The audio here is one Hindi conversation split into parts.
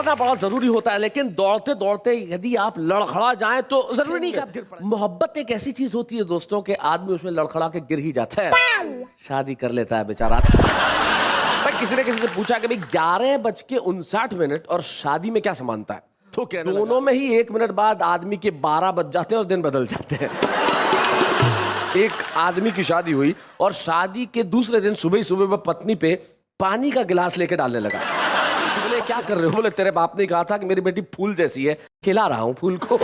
दौड़ना बड़ा जरूरी होता है, लेकिन दौड़ते दौड़ते यदि आप लड़खड़ा जाएं तो जरूरी नहीं कि आप गिर पड़ें। मोहब्बत एक ऐसी चीज होती है दोस्तों के आदमी उसमें लड़खड़ा के गिर ही जाता है, शादी कर लेता है बेचारा। भाई किसी ने किसी से पूछा कि भाई 11:59 और शादी में क्या समानता है, तो कहने लगा दोनों में ही 1 मिनट बाद आदमी के 12 बज जाते हैं और दिन बदल जाते हैं। एक आदमी की शादी हुई और शादी के दूसरे दिन सुबह ही सुबह वह पत्नी पे पानी का गिलास लेके डालने लगा। बोले क्या कर रहे हो? बोले तेरे बाप ने कहा था कि मेरी बेटी फूल जैसी है, खिला रहा हूं फूल को।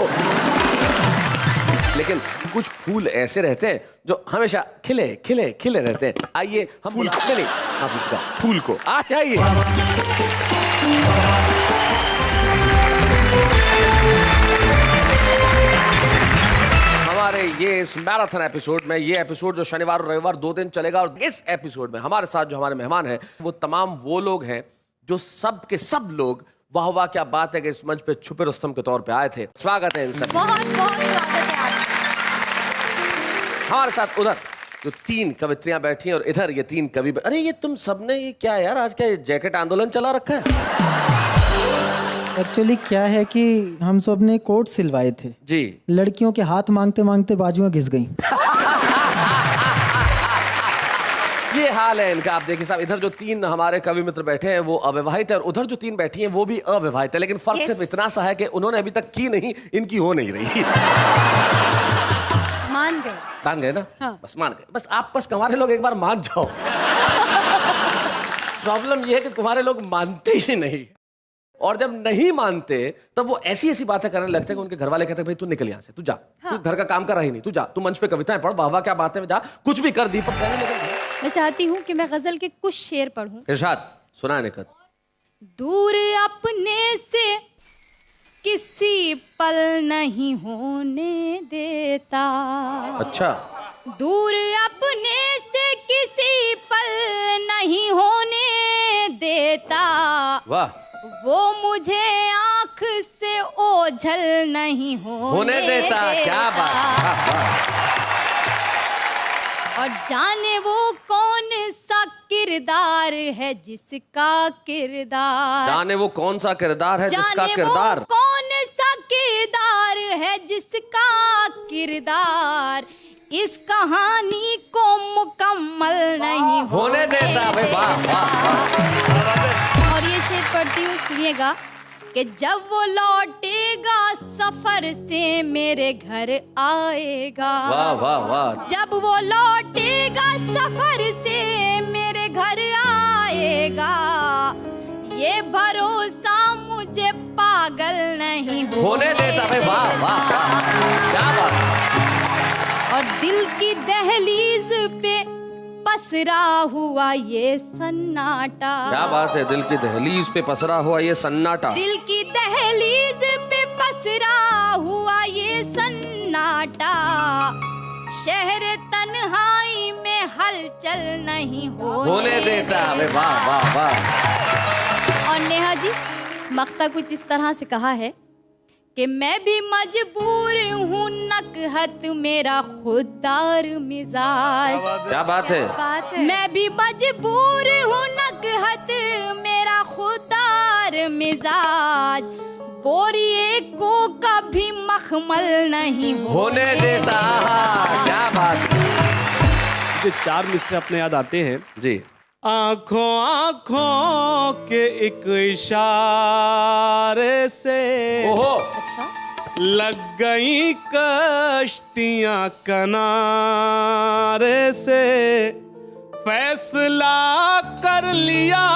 लेकिन कुछ फूल ऐसे रहते हैं जो हमेशा खिले खिले खिले रहते हैं। आइए हम बुलाते नहीं फूल को, आ जाइए। हमारे ये इस मैराथन एपिसोड में, ये एपिसोड जो शनिवार और रविवार 2 दिन चलेगा, और इस एपिसोड में हमारे साथ जो हमारे मेहमान हैं वो तमाम वो लोग हैं जो सब के सब लोग वाह वाह क्या बात है कि इस मंच पे छुपे रुस्तम के तौर पे आए थे। स्वागत है इन सब। बहुत बहुत स्वागत है आप। हमारे साथ उधर जो 3 कवित्रियां बैठी हैं और इधर ये 3 कवि। अरे ये तुम सबने ये क्या यार, आज क्या जैकेट आंदोलन चला रखा है? एक्चुअली क्या है कि हम सब ने कोट सिलवाए थे जी, लड़कियों के हाथ मांगते मांगते बाजुएं घिस गई। ये हाल है इनका। आप देखिए साहब, इधर जो 3 हमारे कवि मित्र बैठे हैं वो अविवाहित है और उधर जो 3 बैठी हैं वो भी अविवाहित है, लेकिन फर्क सिर्फ इतना सा है कि उन्होंने अभी तक की नहीं, इनकी हो नहीं रही। मान गए ना? हाँ। बस मान गए, बस आप बस हमारे लोग एक बार मान जाओ। प्रॉब्लम ये है कि तुम्हारे लोग मानते ही नहीं, और जब नहीं मानते तब वो ऐसी ऐसी बातें करने लगते हैं कि उनके घर वाले कहते हैं भाई तू निकल यहाँ से, तू जा। हाँ। तू घर का काम कर रही नहीं, तू जा, तू मंच पे कविताएं पढ़, वाह वाह क्या बात है, जा कुछ भी कर। दीपक सैनी मैं चाहती हूँ कि मैं गजल के कुछ शेर पढ़ूं। इरशाद सुना निकल। दूर अपने से किसी पल नहीं होने देता। अच्छा। दूर अपने से किसी पल नहीं होने देता। वाह। वो मुझे आँख से ओझल नहीं होने देता। क्या बात। और जाने वो कौन सा किरदार है जिसका किरदार, जाने वो कौन सा किरदार है जिसका किरदार, कौन सा किरदार है जिसका किरदार इस कहानी को मुकम्मल नहीं होने देता। और ये शेर पढ़ती हूँ, सुनिएगा कि जब वो लौटेगा सफर से मेरे घर आएगा। वाह वाह वाह। जब वो लौटेगा सफर से मेरे घर आएगा, ये भरोसा मुझे पागल नहीं होने देता। वाह वाह क्या बात। और दिल की दहलीज पे पसरा हुआ ये सन्नाटा। क्या बात है, दिल की दहलीज पे पसरा हुआ ये सन्नाटा। दिल की दहलीज पे पसरा हुआ ये सन्नाटा, शहर तन्हाई में हलचल नहीं होने देता। वाह वाह वाह। और नेहा जी, मक्ता कुछ इस तरह से कहा है कि मैं भी मजबूर हूँ नकहत मेरा खुददार मिजाज। क्या बात है। मैं भी मजबूर हूँ नकहत मेरा खुददार मिजाज, बोरिए को कभी मखमल नहीं होने देता। क्या बात। मुझे 4 मिसरे अपने याद आते हैं जी। आँखों आँखों के एक इशारे से ओहो लग गई कश्तियाँ किनारे से, फैसला कर लिया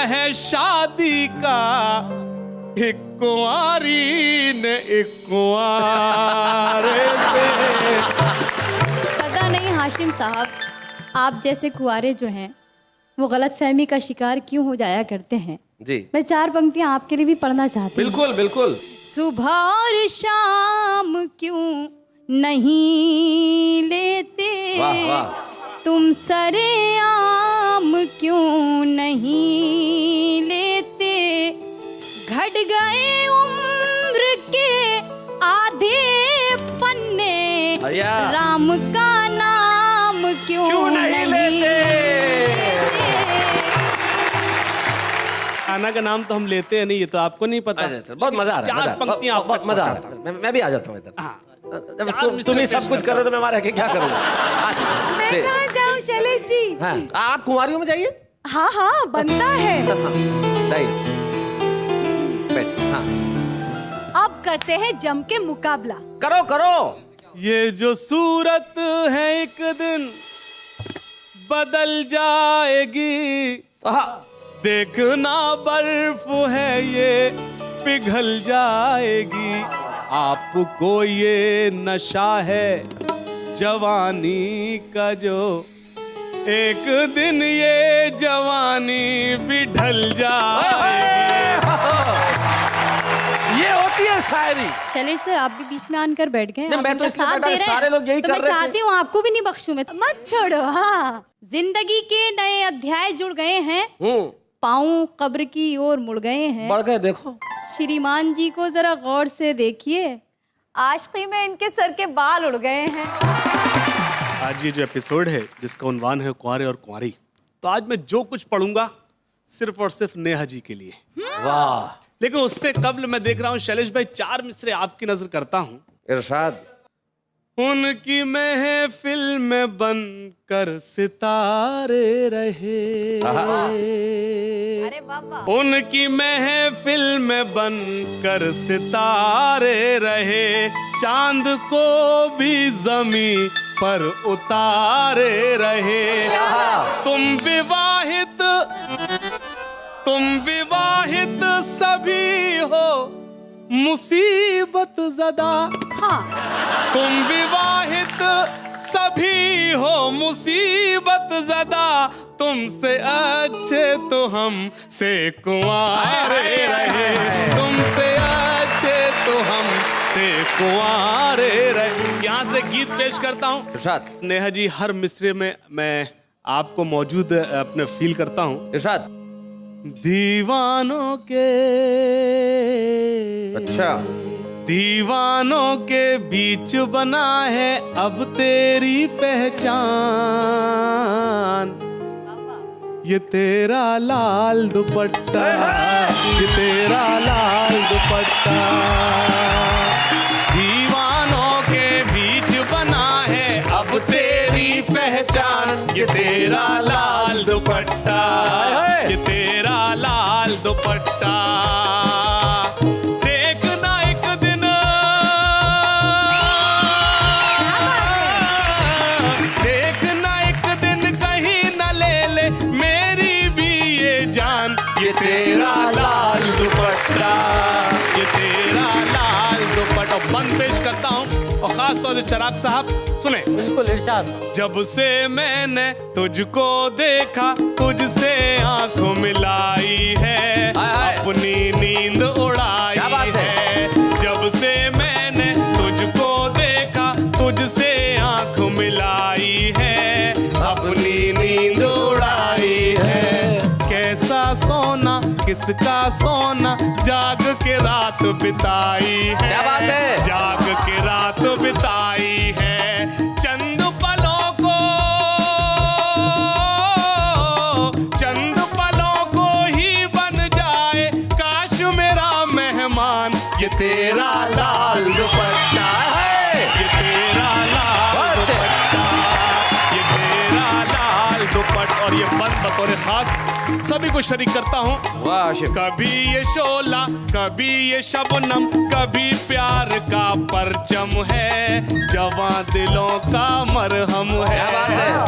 है शादी का एक कुंवारी ने एक कुंवारे से। पता नहीं हाशिम साहब, आप जैसे कुंवारे जो हैं वो गलतफहमी का शिकार क्यों हो जाया करते हैं जी। मैं 4 पंक्तियां आपके लिए भी पढ़ना चाहती हूँ। बिल्कुल बिल्कुल। सुबह और शाम क्यों नहीं लेते, वाह वाह। तुम सरेआम क्यों नहीं लेते, घट गए उम्र के आधे पन्ने, राम का नाम क्यों नहीं लेते। गाना का नाम तो हम लेते हैं नहीं, ये तो आपको नहीं पता। बहुत मजा आ रहा है, चार पंक्तियां बहुत मजा आ रहा है। मैं भी आ जाता हूँ इधर। जब तुम ही सब कुछ कर रहे हो तो मैं वहां रह के क्या करूँगा? मैं कहाँ जाऊँ शैलेश जी? हाँ, आप कुंवारियों में जाइए। हाँ हाँ बनता है। बैठ। हाँ, अब करते हैं जम के मुकाबला। करो करो। ये जो सूरत है एक दिन बदल जाएगी, देखना बर्फ है ये पिघल जाएगी। आपको ये नशा है जवानी का जो एक दिन ये जवानी भी ढल जाएगी। ये होती है शायरी। शैलेश सर, आप भी बीच में आकर बैठ गए। नहीं, आप मैं तो इनका इसलिए साथ बैठा, दे रहे हैं। सारे लोग यही तो कर मैं रहे थे। चाहती हूँ आपको भी नहीं बख्शूं मैं। मत छोड़ो। हाँ, जिंदगी के नए अध्याय जुड़ गए हैं, पाँव कब्र की ओर मुड़ गए हैं। बढ़ गए, देखो। श्रीमान जी को जरा गौर से देखिए, आशिकी में इनके सर के बाल उड़ गए हैं। आज ये जो एपिसोड है जिसका उन्वान है कुंवारे और कुंवारी, तो आज मैं जो कुछ पढ़ूंगा सिर्फ और सिर्फ नेहा जी के लिए। वाह। लेकिन उससे कबल मैं देख रहा हूँ शैलेश भाई, 4 मिसरे आपकी नजर करता हूँ। इरशाद। उनकी महफिल में बनकर सितारे रहे, अरे बाबा। उनकी महफिल में बनकर सितारे रहे, चांद को भी जमीन पर उतारे रहे। तुम विवाहित सभी हो मुसीबत ज़दा। हाँ। तुम विवाहित सभी हो मुसीबत ज़दा, तुमसे अच्छे तो हम से कुंवारे रहे, तुमसे अच्छे तो हम से कुंवारे रहे। यहाँ से गीत पेश करता हूँ। इरशाद। नेहा जी, हर मिसरे में मैं आपको मौजूद अपने फील करता हूँ। इरशाद। दीवानों के, अच्छा, दीवानों के बीच बना है अब तेरी पहचान, ये तेरा लाल दुपट्टा, ये तेरा लाल दुपट्टा। दीवानों के बीच बना है अब तेरी पहचान, ये तेरा लाल दुपट्टा, ये तेरा लाल दुपट्टा। देखना एक दिन, देखना एक दिन कहीं न ले ले मेरी भी ये जान, ये तेरा लाल दुपट्टा, ये तेरा लाल दुपट्टा। बंद पेश करता हूँ और खास तौर से चिराग साहब सुने। बिल्कुल इरशाद। जब से मैंने तुझको देखा, तुझसे आंखों मिलाई है, अपनी नींद उड़ाई है। जब से मैंने तुझको देखा, तुझसे आंख मिलाई है, अपनी नींद उड़ाई है। कैसा सोना, किसका सोना, जाग के रात बिताई है, क्या बात है? जाग के रात बिताई है। चंद पलों को, चंद पलों को ही बन जाए काश मेरा मेहमान, ये तेरा लाल दुपट्टा है, ये तेरा लाल दुपट्टा, ये तेरा लाल दुपट्टा। और ये बंद बतौर खास सभी को शरीक करता हूँ। वाह आशिक। कभी ये शोला, कभी ये शबनम, कभी प्यार का परचम है, जवां दिलों का मरहम है,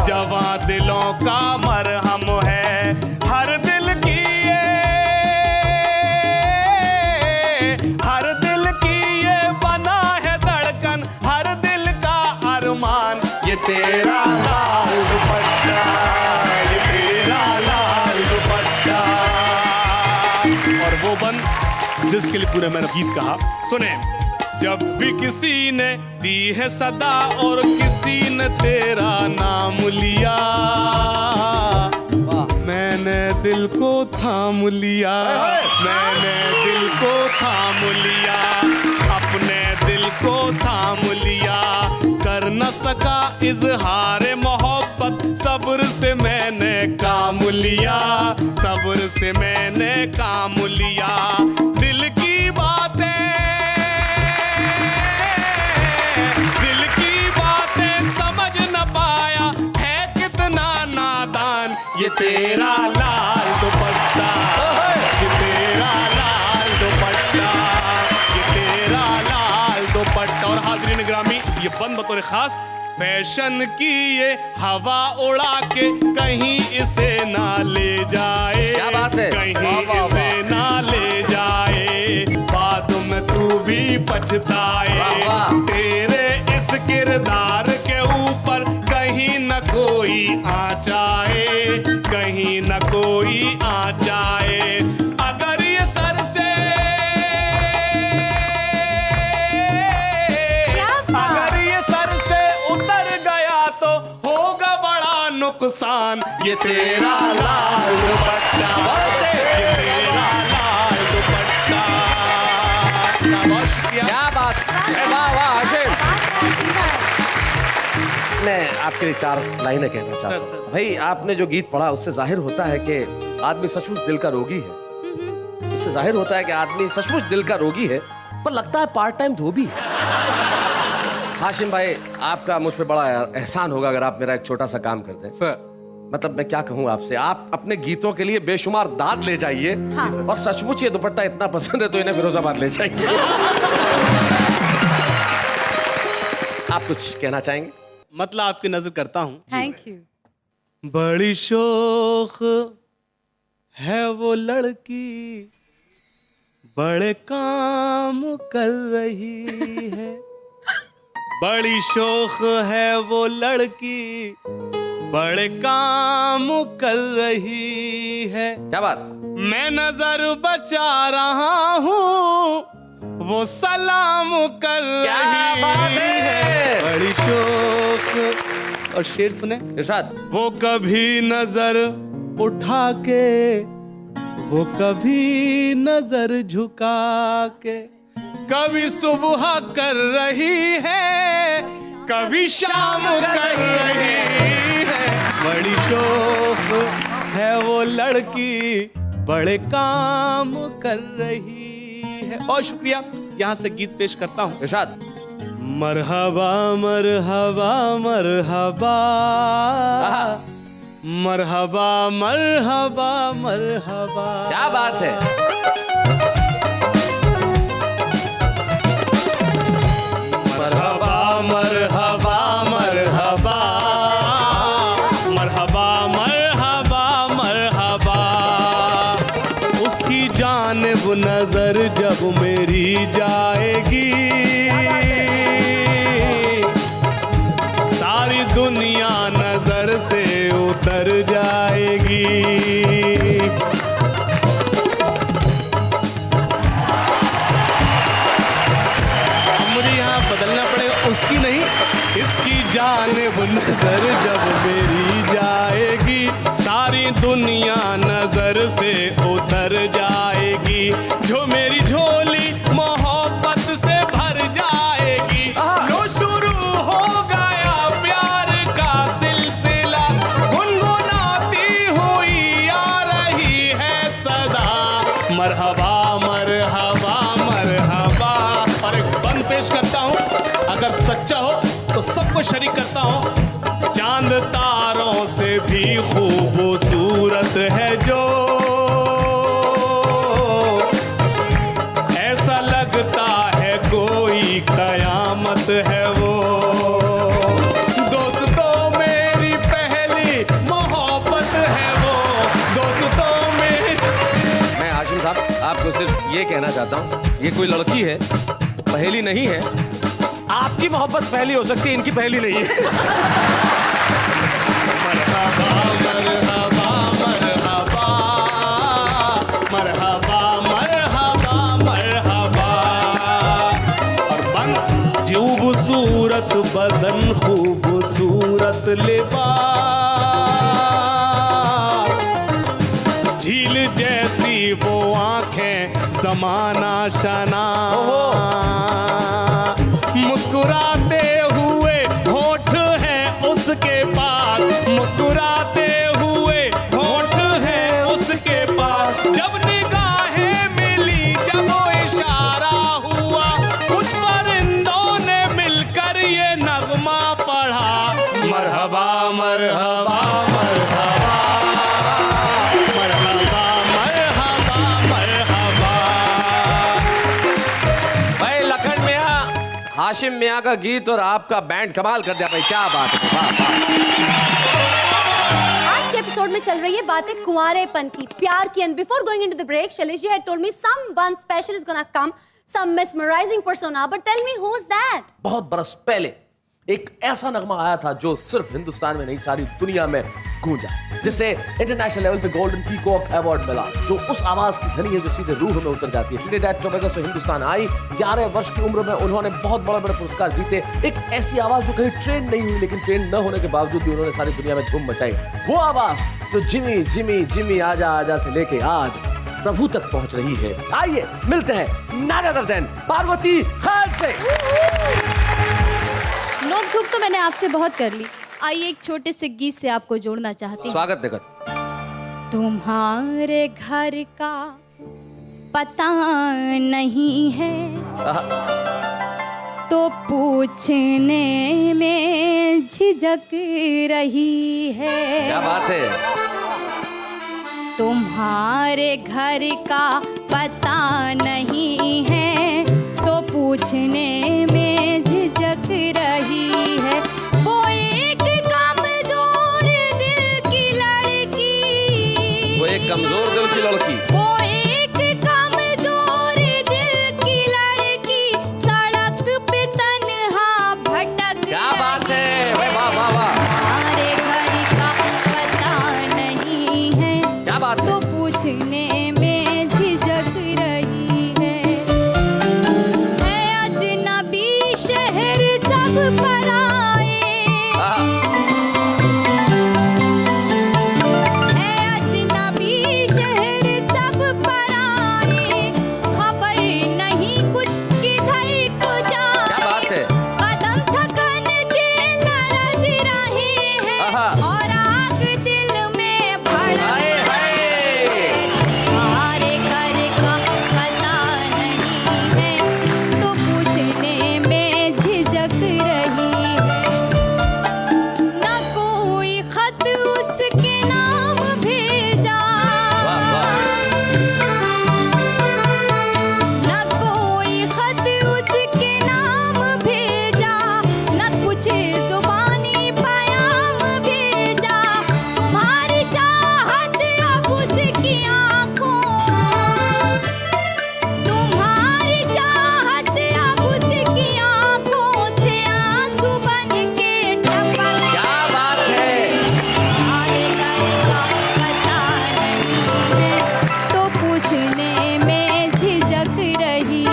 जवां दिलों का मरहम है। हर दिल की ये, हर दिल की ये बना है धड़कन, हर दिल का अरमान, ये तेरा लाल दुपट्टा, ये तेरा लाल दुपट्टा। और वो बंद जिसके लिए पूरे मैंने गीत कहा, सुने। जब भी किसी ने दी है सदा और किसी ने तेरा नाम लिया, मैंने दिल को थाम लिया, मैंने दिल को थाम लिया, अपने दिल को थाम लिया। कर न सका इजहार मोहब्बत, सब्र से मैंने काम लिया, सब्र से मैंने काम लिया। दिल की बातें समझ न पाया, है कितना नादान ये तेरा लाल दुपट्टा, ये तेरा लाल दुपट्टा, ये तेरा लाल दुपट्टा। और हाज़रीन ग्रामी, ये बंद बतौर खास फैशन की ये हवा उड़ा के कहीं इसे ना ले जाए। क्या बात है? कहीं इसे ना ले जाए, बाद में तू भी पछताए। तेरे इस किरदार के ऊपर कहीं न कोई आँच आए, कहीं न कोई आँच आए। अगर ये सर से उतर गया तो होगा बड़ा नुकसान। ये तेरा लाल दुपट्टा, ये तेरा लाल दुपट्टा। क्या बात है, वाह वाह हाशिम। मैं आपके लिए 4 लाइनें कहना चाहता हूँ। भाई आपने जो गीत पढ़ा उससे जाहिर होता है कि आदमी सचमुच दिल का रोगी है। उससे जाहिर होता है कि आदमी सचमुच दिल का रोगी है, पर लगता है पार्ट टाइम धोबी है। हाशिम भाई, आपका मुझ पे बड़ा एहसान होगा अगर आप मेरा एक छोटा सा काम कर दें। सर, मतलब मैं क्या कहूँ आपसे, आप अपने गीतों के लिए बेशुमार दाद ले जाइए। हाँ। और सचमुच ये दुपट्टा इतना पसंद है तो इन्हें फिरोजाबाद ले जाइए। आप कुछ कहना चाहेंगे? मतलब आपकी नजर करता हूँ। Thank you. बड़ी शौक है वो लड़की, बड़े काम कर रही है। बड़ी शौक है वो लड़की, बड़े काम कर रही है। क्या बात? मैं नजर बचा रहा हूँ, वो सलाम कर क्या रही बात है? बड़ी शौक। और शेर सुने इरशाद। वो कभी नजर उठा के, वो कभी नजर झुका के, कभी सुबह कर रही है, कभी शाम कर रही है। बड़ी शौक है वो लड़की, बड़े काम कर रही है। और शुक्रिया, यहाँ से गीत पेश करता हूँ। इरशाद। मरहबा मरहबा मरहबा, मरहबा मरहबा मरहबा। क्या बात है? मरहबा मरहबा मरहबा, मरहबा मरहबा मरहबा। उसकी जानिब नजर जब मेरी जाएगी, सारी दुनिया नजर से उतर जाएगी। मुझे यहाँ बदलना पड़ेगा, उसकी नहीं, इसकी जानिब नजर जब मेरी जाएगी, सारी दुनिया नजर से उतर जाएगी। जो मेरी झोली मोहब्बत से भर जाएगी, लो शुरू हो गया प्यार का सिलसिला, गुनगुनाती हुई आ रही है सदा। मरहबा मरहबा मरहबा। और एक बंद पेश करता हूँ, अगर सच्चा हो तो सबको शरीक करता हूँ। चांद तारों से भी खूबसूरत है जो, ऐसा लगता है कोई कयामत है वो। दोस्तों मेरी पहली मोहब्बत है वो, दोस्तों मेरी। मैं हाशिम साहब आपको सिर्फ ये कहना चाहता हूँ, ये कोई लड़की है, पहली नहीं है। आपकी मोहब्बत पहली हो सकती है, इनकी पहली नहीं है। मरहबा मरहबा मरहबा, मरहबा मरहबा मरहबा। और बंद। खूबसूरत बदन, खूबसूरत लिबास, झील जैसी वो आंखें, जमाना शना। मुस्कुराते हुए होठ हैं उसके पास, मुस्कुराते हुए होठ हैं उसके पास। जब निगाह हाशिम मियां का गीत और आपका बैंड कमाल कर दिया भाई, क्या बात है। वाह, वाह। आज के एपिसोड में चल रही है बातें कुंवारेपन की, प्यार की। And before going into the break, Shailesh ji had told me someone special is gonna come, some mesmerising persona, but tell me who is that? बहुत बरस पहले एक ऐसा नगमा आया था जो सिर्फ हिंदुस्तान में नहीं सारी दुनिया में गूंजा, जिसे इंटरनेशनल लेवल पे गोल्डन पीकॉक अवार्ड मिला, जो उस आवाज की धनी है जो सीधे रूह में उतर जाती है। ट्रिनिडाद टोबैगो से हिंदुस्तान आई, 11 वर्ष की उम्र में उन्होंने बहुत बड़े बड़े पुरस्कार जीते। एक ऐसी आवाज जो कहीं ट्रेन नहीं हुई, लेकिन ट्रेन न होने के बावजूद भी उन्होंने सारी दुनिया में धूम मचाई। वो आवाज जो जिमी जिमी जिमी आजा आजा से लेके आज प्रभु तक पहुंच रही है। आइए मिलते हैं none other than Parvati Khan से। नोक झोंक तो मैंने आपसे बहुत कर ली, आइए एक छोटे से गीत से आपको जोड़ना चाहती हूँ। स्वागत देखो। तुम्हारे घर का पता नहीं है तो पूछने में झिझक रही है। क्या बात है। तुम्हारे घर का पता नहीं है तो पूछने में झिझक रही है। वो एक कमजोर दिल की लड़की, वो एक कमजोर दिल की लड़की, वो एक कमजोर दिल की लड़की सड़क पे तन्हा भटक क्या बात है। रही वाह वाह वाह। तुम्हारे घर का पता नहीं है क्या बात है। तो पूछने में झिझक रही है। अजनबी शहर सब पराए, अजनबी शहर सब पराए, खबर नहीं कुछ किधर को जाए। क्या बात है। कदम थकन से लरज रहे हैं और आग दिल में भड़क हाय, हाय। रही है। तुम्हारे घर का पता नहीं है तो पूछने में झिझक रही है। न कोई खत उसके नाम भेजा, वाह, वाह। न कोई खत उसके नाम भेजा, न कुछ जुबानी पैगाम भेजा। तुम्हारी चाहत अब उसकी आंखों, तुम्हारी चाहत अब उसकी आंखों से आंसू बन के टपक क्या बात है। तुम्हारे घर का पता नहीं है तो पूछने में झिझक रही है।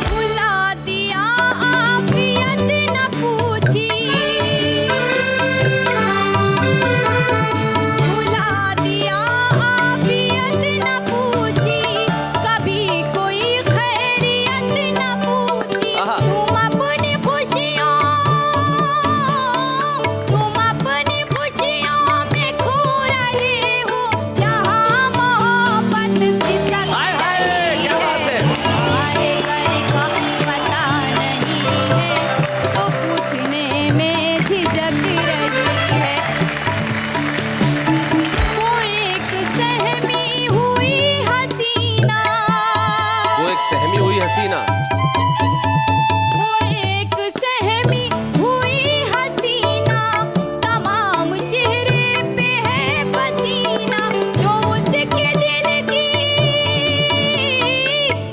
बुला दिया आफियत न पूछी, बुला दिया आफियत न पूछी, कभी कोई खैरियत न पूछी। आहा। तुम अपनी खुशियों में खो रहे हो, जहाँ मोहब्बत सिसक हाय, हाय, रही क्या बात है। तुम्हारे घर का पता नहीं है तो पूछने में झिझक रही है। वो एक सहमी हुई हसीना, वो एक सहमी हुई हसीना, वो एक सहमी हुई हसीना, तमाम चेहरे पे है पसीना। जो उसके दिल की,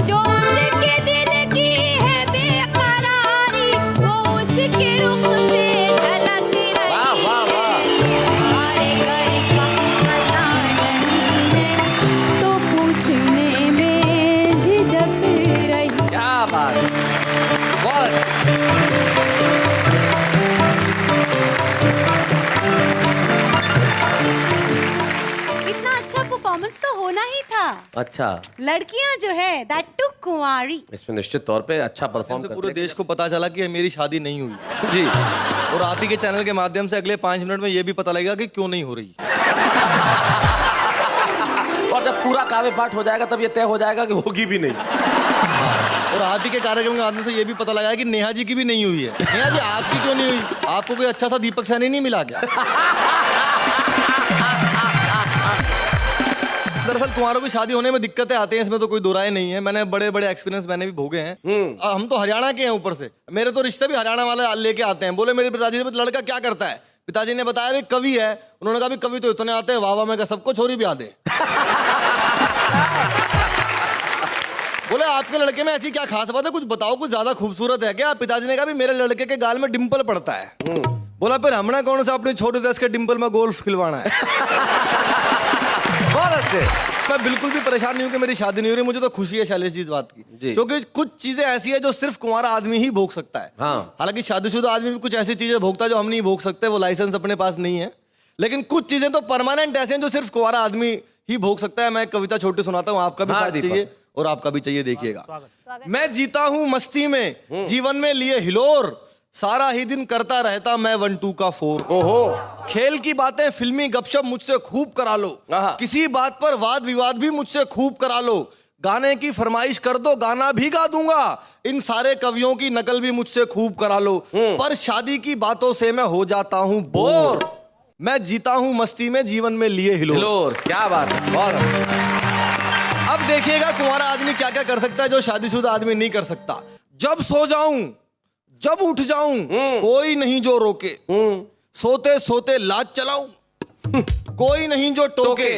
जो उसके दिल की है बेकरारी, वो उसके रुख से झलक रही वाह, वाह, वाह। है। तुम्हारे घर का पता नहीं है तो पूछने में झिझक रही। क्या बात है। बहुत इतना अच्छा परफॉर्मेंस तो होना ही था। अच्छा। लड़कियां जो है दैट टू कुंवारी। इसमें निश्चित तौर पे अच्छा परफॉर्म से करते पूरे देश को पता चला कि मेरी शादी नहीं हुई, जी। और आप ही के चैनल के माध्यम से अगले 5 मिनट में ये भी पता लगेगा कि क्यों नहीं हो रही। और जब पूरा काव्य पाठ हो जाएगा तब ये तय हो जाएगा कि होगी भी नहीं। और आप ही के कार्यक्रम के माध्यम से ये भी पता लगा कि नेहा जी की भी नहीं हुई है। नेहा जी आपकी क्यों नहीं हुई? आपको कोई अच्छा सा दीपक सैनी नहीं मिला क्या? दरअसल कुंवारों की शादी होने में दिक्कतें आती हैं, इसमें तो कोई दो राय नहीं है। मैंने बड़े बड़े एक्सपीरियंस मैंने भी भोगे हैं। हम तो हरियाणा के हैं ऊपर से, मेरे तो रिश्ते भी हरियाणा वाले लेके आते हैं। बोले मेरे पिताजी से लड़का क्या करता है, पिताजी ने बताया भी कवि है। उन्होंने कहा भी कवि तो इतने आते हैं, वाह वाह, मैं कहा सबको छोरी भी आते। बोले आपके लड़के में ऐसी क्या खास बात है, कुछ बताओ, कुछ ज्यादा खूबसूरत है क्या? पिताजी ने कहा भी मेरे लड़के के गाल में डिंपल पड़ता है। बोला फिर हमने कौन सा अपनी छोटी दस के डिंपल में गोल्फ खिलवाना है। बहुत अच्छे। मैं बिल्कुल भी परेशान नहीं हूं कि मेरी शादी नहीं हो रही। मुझे तो खुशी है शैलेश जी इस बात की, क्योंकि कुछ चीजें ऐसी है जो सिर्फ कुंवारा आदमी ही भोग सकता है। हाँ। हालांकि शादीशुदा आदमी भी कुछ ऐसी चीजें भोगता है जो हम नहीं भोग सकते, वो लाइसेंस अपने पास नहीं है। लेकिन कुछ चीजें तो परमानेंट ऐसे हैं जो सिर्फ कुंवारा आदमी ही भोग सकता है। मैं कविता छोटी सुनाता हूँ, आपका भी हाँ, साथ चाहिए और आपका भी चाहिए। देखिएगा, मैं जीता हूं मस्ती में, जीवन में लिए हिलोर, सारा ही दिन करता रहता मैं 1 2 का 4। ओहो। खेल की बातें फिल्मी गपशप मुझसे खूब करा लो, किसी बात पर वाद विवाद भी मुझसे खूब करा लो, गाने की फरमाइश कर दो गाना भी गा दूंगा, इन सारे कवियों की नकल भी मुझसे खूब करा लो, पर शादी की बातों से मैं हो जाता हूं बोर। मैं जीता हूं मस्ती में, जीवन में लिए हिलोर। क्या बात है, बहुत। अब देखिएगा कुंवारा आदमी क्या क्या कर सकता है जो शादीशुदा आदमी नहीं कर सकता। जब सो जाऊं, जब उठ जाऊं, कोई नहीं जो रोके, सोते सोते लाज चलाऊं, कोई नहीं जो टोके,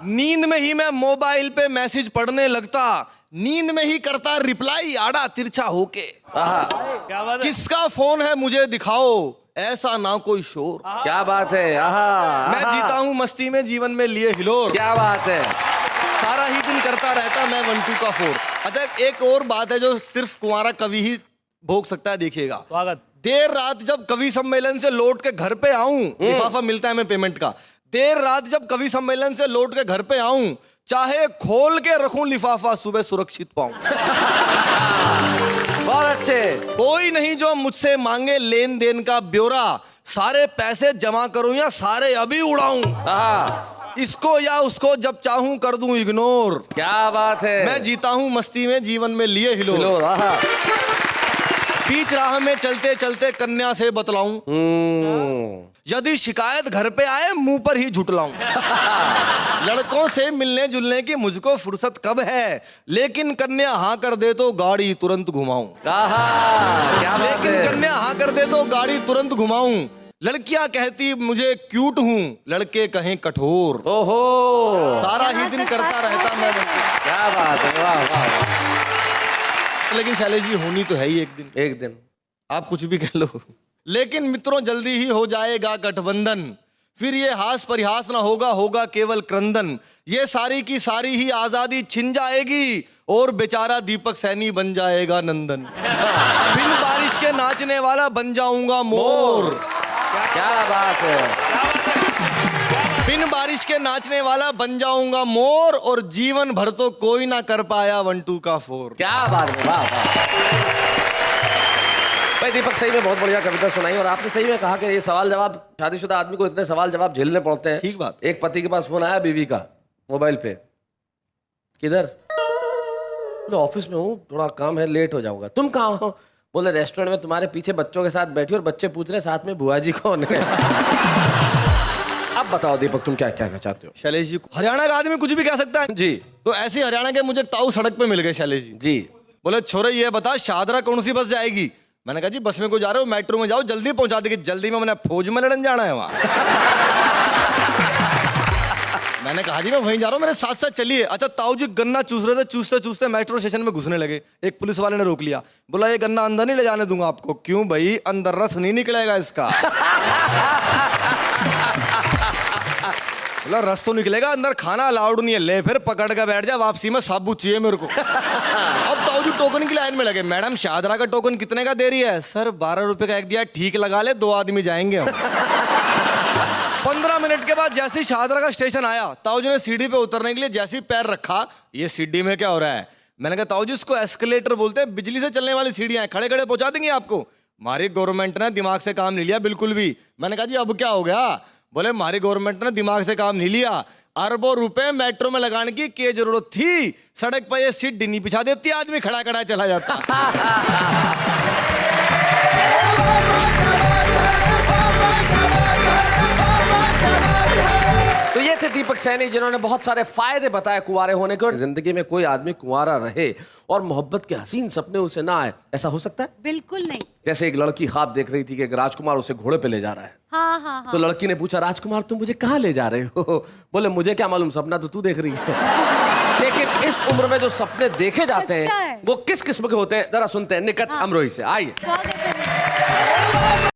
नींद में ही मैं मोबाइल पे मैसेज पढ़ने लगता, नींद में ही करता रिप्लाई आड़ा तिरछा होके, किसका फोन है मुझे दिखाओ, ऐसा ना कोई शोर। क्या बात है। मैं जीता हूं मस्ती में, जीवन में लिए हिलोर। क्या बात है। सारा ही दिन करता रहता मैं 1 2 का 4। अच्छा, एक और बात है जो सिर्फ कुंवारा कवि ही भोग सकता है। देखिएगा, देर रात जब कवि सम्मेलन से लौट के घर पे आऊं, लिफाफा मिलता है हमें पेमेंट का, देर रात जब कवि सम्मेलन से लौट के घर पे आऊं, चाहे खोल के रखूं लिफाफा, सुबह सुरक्षित पाऊं। बहुत अच्छे। कोई नहीं जो मुझसे मांगे लेन देन का ब्यौरा, सारे पैसे जमा करूं या सारे अभी उड़ाऊं, इसको या उसको जब चाहूं कर दूं इग्नोर। क्या बात है। मैं जीता हूं मस्ती में, जीवन में लिए हिलोर। बीच राह में चलते चलते कन्या से बतलाऊं, यदि शिकायत घर पे आए मुंह पर ही झुटलाऊं। लड़कों से मिलने जुलने की मुझको फुर्सत कब है, लेकिन कन्या हाँ कर दे तो गाड़ी तुरंत घुमाऊं। लेकिन कन्या हाँ कर दे तो गाड़ी तुरंत घुमाऊं। लड़कियां कहती मुझे क्यूट हूं, लड़के कहें कठोर। ओहो। सारा ही दिन करता रहता मैं। क्या बात है, वाह वाह। लेकिन शैलेश जी होनी तो है ही एक दिन। एक दिन आप कुछ भी कह लो, लेकिन मित्रों जल्दी ही हो जाएगा गठबंधन, फिर ये हास परिहास ना होगा, होगा केवल क्रंदन। ये सारी की सारी ही आजादी छिन जाएगी और बेचारा दीपक सैनी बन जाएगा नंदन। बिन बारिश के नाचने वाला बन जाऊंगा मोर। क्या बात है। बिन बारिश के नाचने वाला बन जाऊंगा मोर, और जीवन भर तो कोई ना कर पाया 1 2 का 4। क्या बात है, वाह वाह। भाई दीपक सही में बहुत बढ़िया कविता सुनाई, और आपने सही में कहा कि ये सवाल जवाब, शादीशुदा आदमी को इतने सवाल जवाब झेलने पड़ते हैं। ठीक बात। एक पति के पास फोन आया बीवी का मोबाइल पे, किधर? बोले ऑफिस में हूँ, थोड़ा काम है, लेट हो जाऊंगा। तुम कहाँ हो? बोले रेस्टोरेंट में तुम्हारे पीछे बच्चों के साथ बैठी, और बच्चे पूछ रहे साथ में बुआ जी कौन है। अब बताओ दीपक तुम क्या कहना चाहते हो? शैलेश जी, हरियाणा का आदमी कुछ भी कह सकता है जी। तो ऐसे हरियाणा के मुझे ताऊ सड़क पे मिल गए शैलेश जी। जी। बोले छोरे ये बता शाहदरा कौन सी बस जाएगी? मैंने कहा जी बस में को जा रहे हो, मेट्रो में जाओ, जल्दी पहुंचा देगी। जल्दी में मैंने फौज में लड़न जाना है वहां। मैंने कहा जी मैं वहीं जा रहा हूँ, मेरे साथ साथ चलिए। अच्छा, ताऊ जी गन्ना चूस रहे थे, चूसते चूसते मेट्रो स्टेशन में घुसने लगे। एक पुलिस वाले ने रोक लिया, बोला ये गन्ना अंदर नहीं ले जाने दूंगा आपको। क्यों भाई? अंदर रस नहीं निकलेगा इसका। बोला रस तो निकलेगा, अंदर खाना अलाउड नहीं है। ले फिर पकड़ के बैठ जा, वापसी में साबुत चाहिए मेरे को। अब ताऊ जी टोकन की लाइन में लगे। मैडम शाहदरा का टोकन कितने का दे रही है? सर 12 रुपए का एक दिया। ठीक लगा ले, 2 आदमी जाएंगे हम। 15 मिनट के बाद जैसे ही शाहदरा का स्टेशन आया, ताऊ जी ने सीढ़ी पे उतरने के लिए जैसे ही पैर रखा, ये सीढ़ी में क्या हो रहा है? मैंने कहा ताऊ जी इसको एस्केलेटर बोलते हैं, बिजली से चलने वाली सीढ़ियां हैं, खड़े खड़े पहुंचा देंगे आपको। हमारी गवर्नमेंट ने दिमाग से काम नहीं लिया बिल्कुल भी। मैंने कहा जी अब क्या हो गया? बोले हमारी गवर्नमेंट ने दिमाग से काम नहीं लिया, अरबों रुपए मेट्रो में लगाने की जरूरत थी। सड़क पर ये सीट डिनी बिछा देती, आदमी खड़ा खड़ा चला जाता। तो ये थे दीपक सैनी जिन्होंने बहुत सारे फायदे बताए कुंवारे होने के, और जिंदगी में कोई आदमी कुंवारा रहे और मोहब्बत के हसीन सपने उसे ना आए, ऐसा हो सकता है? बिल्कुल नहीं। जैसे एक लड़की ख्वाब देख रही थी कि एक राजकुमार उसे घोड़े पे ले जा रहा है। हाँ हाँ हाँ। तो लड़की ने पूछा, राजकुमार तुम मुझे कहाँ ले जा रहे हो? बोले मुझे क्या मालूम, सपना तो तू देख रही है। लेकिन इस उम्र में जो सपने देखे जाते हैं वो किस किस्म के होते हैं, जरा सुनते हैं निकट अमरोही से। आइए। स्वागत है।